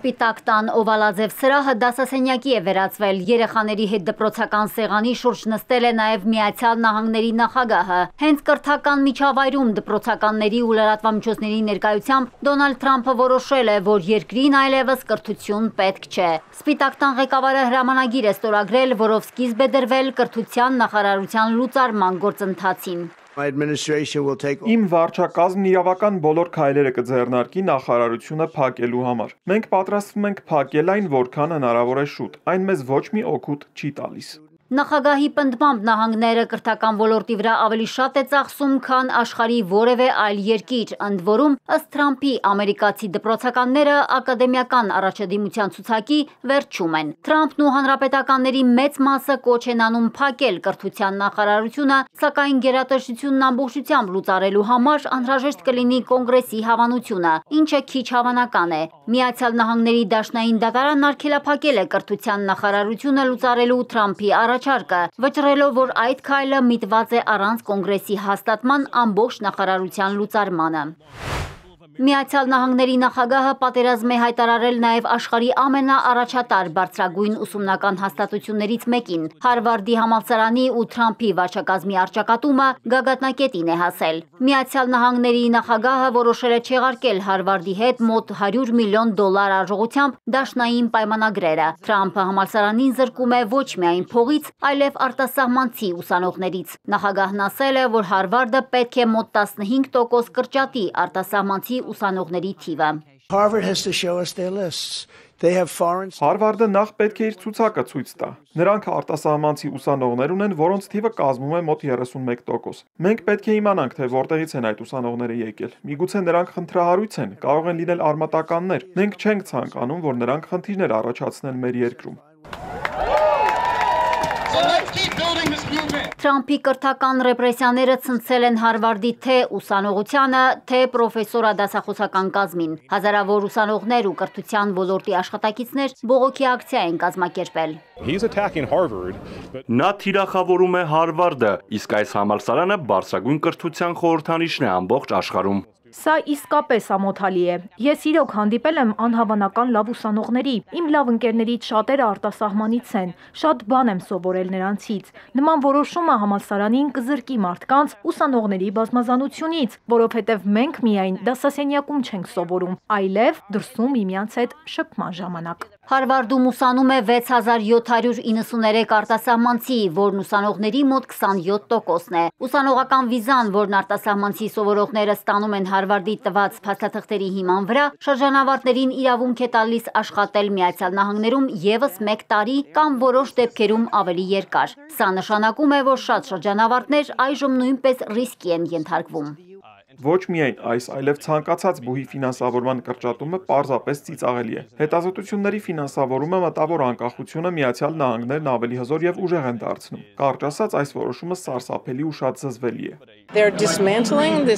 Սպիտակ տան օվալաձև սրահը դասասենյակի է վերածվել, երեխաների հետ դպրոցական սեղանի շուրջ նստել է նաև Միացյալ Նահանգների նախագահը։ Հենց կրթական միջավայրում դպրոցականների ու լրատվամիջոցների ներկայությամբ Դոնալդ Թրամփը որոշել է, որ երկրին այլևս կրթություն պետք չէ։ Սպիտակ տան ղեկավարը հրամանագիր է ստորագրել, որով սկիզբ է դրվել կրթության նախարարության լուծարման գործընթացին։ Իմ վարչակազմն իրավական բոլոր քայլերը կձեռնարկի նախարարությունը փակելու համար։ Մենք պատրաստվում ենք փակել այն որքան հնարավոր է շուտ։ Այն մեզ ոչ մի օգուտ չի տալիս։ Նախագահի պնդմամբ նահանգները կրթական ոլորտի վրա ավելի շատ է ծախսում, քան աշխարհի որևէ այլ երկիր, ընդ որում, ըստ Թրամփի, ամերիկացի դպրոցականները ակադեմիական առաջադիմության ցուցակի վերջում են։ Թրամփն ու հանրապետականների մեծ մասը կոչ են անում փակել կրթության նախարարությունը, սակայն գերատեսչությունն ամբողջությամբ լուծարելու համար անհրաժեշտ կլինի կոնգրեսի հավանությունը, ինչը քիչ հավանական է։ Միացյալ Նահանգների դաշնային դատարանն արգելափակել է կրթության նախարարությունը լուծարելու Թրամփի վճռելով, որ այդ քայլը միտված է առանց կոնգրեսի հաստատման ամբողջ նախարարության լուծարմանը։ Միացյալ Նահանգների նախագահը պատերազմ է հայտարարել նաև աշխարհի ամենաառաջատար բարձրագույն ուսումնական հաստատություններից մեկին։ Հարվարդի համալսարանի ու Թրամփի վարչակազմի առճակատումը գագաթնակետին է հասել։ Միացյալ Նահանգների նախագահը որոշել է չեղարկել Հարվարդի հետ մոտ $100 միլիոն արժողությամբ դաշնային պայմանագրերը։ Թրամփը համալսարանին զրկում է ոչ միայն փողից, այլև արտասահմանցի ուսանողներից։ Նախագահն ասել է, որ Հարվարդը պետք է մոտ 15% կրճատի արտասահմանցի ուսանողների թիվը։ Հարվարդը նախ պետք է իր ցուցակը ցույց տա։ Նրանք արտասահմանցի ուսանողներ ունեն, որոնց թիվը կազմում է մոտ 31%։ Մենք պետք է իմանանք, թե որտեղից են այդ ուսանողները եկել։ Միգուցե նրանք խնդրահարույց են, կարող են լինել արմատականներ։ Մենք չենք ցանկանում, որ նրանք խնդիրներ առաջացնեն մեր երկրում։ Թրամփի կրթական ռեպրեսիաները ցնցել են Հարվարդի թե ուսանողությանը, թե պրոֆեսորադասախոսական կազմին։ Հազարավոր ուսանողներ ու կրթության ոլորտի աշխատակիցներ բողոքի ակցիա են կազմակերպել։ Նա թիրախավորում է Հարվարդը, իսկ այս համալսարանը բարձրագույն կրթության խորհրդանիշն է ամբողջ աշխարհում։ Սա իսկապես ամոթալի է։ Ես իրոք հանդիպել եմ անհավանական լավ ուսանողների։ Իմ լավ ընկերներից շատերը արտասահմանից են, շատ բան եմ սովորել նրանցից։ Նման որոշումը համալսարանին կզրկի մարդկանց ուսանողների բազմազանությունից, որովհետև մենք միայն դասասենյակում չենք սովորում, այլև դրսում միմյանց հետ շփման ժամանակ։ Հարվարդում ուսանում է 6793 արտասահմանցի, որն ուսանողների մոտ 27%-ն է։ Ուսանողական վիզան, որն արտասահմանցի սովորողները ստանում են Հարվարդի տված փաստաթղթերի հիման վրա, շրջանավարտներին իրավունք է տալիս աշխատել Միացյալ Նահանգներում ևս 1 տարի կամ որոշ դեպքերում ավելի երկար։ Սա նշանակում է, որ շատ շրջանավարտներ այժմ նույնպես ռիսկի են ենթարկվում։ Ոչ միայն այս, այլև ցանկացած բուհի ֆինանսավորման կրճատումը պարզապես ծիծաղելի է։ Հետազոտությունների ֆինանսավորումը մտավոր անկախությունը Միացյալ Նահանգներն ավելի հզոր եւ ուժեղ են դարձնում։ Կարճ ասած, այս որոշումը սարսափելի ու շատ զզվելի է։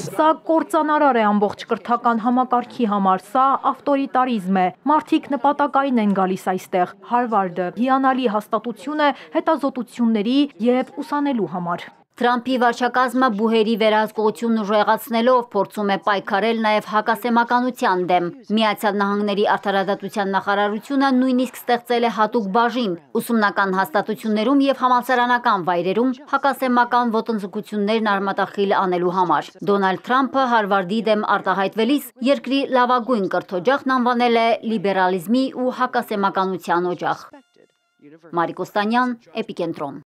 Սա կործանարար է ամբողջ կրթական համակարգի համար, սա ավտորիտարիզմ է։ Մարդիկ նպատակային են գալիս այստեղ։ Հարվարդը հիանալի հաստատություն է հետազոտությունների եւ ուսանելու համար։ Թրամփի վարչակազմը բուհերի վերահսկողությունն ուժեղացնելով փորձում է պայքարել նաև հակասեմականության դեմ։ Միացյալ Նահանգների արդարադատության նախարարությունը նույնիսկ ստեղծել է հատուկ բաժին ուսումնական հաստատություններում եւ համալսարանական վայրերում հակասեմական ոտնձգություններն արմատախիլ անելու համար։ Դոնալդ Թրամփը Հարվարդի դեմ արտահայտվելիս երկրի լավագույն կրթօջախն անվանել է լիբերալիզմի ու հակասեմականության օջախ։ Մարիկ Օստանյան, Էպիկենտրոն։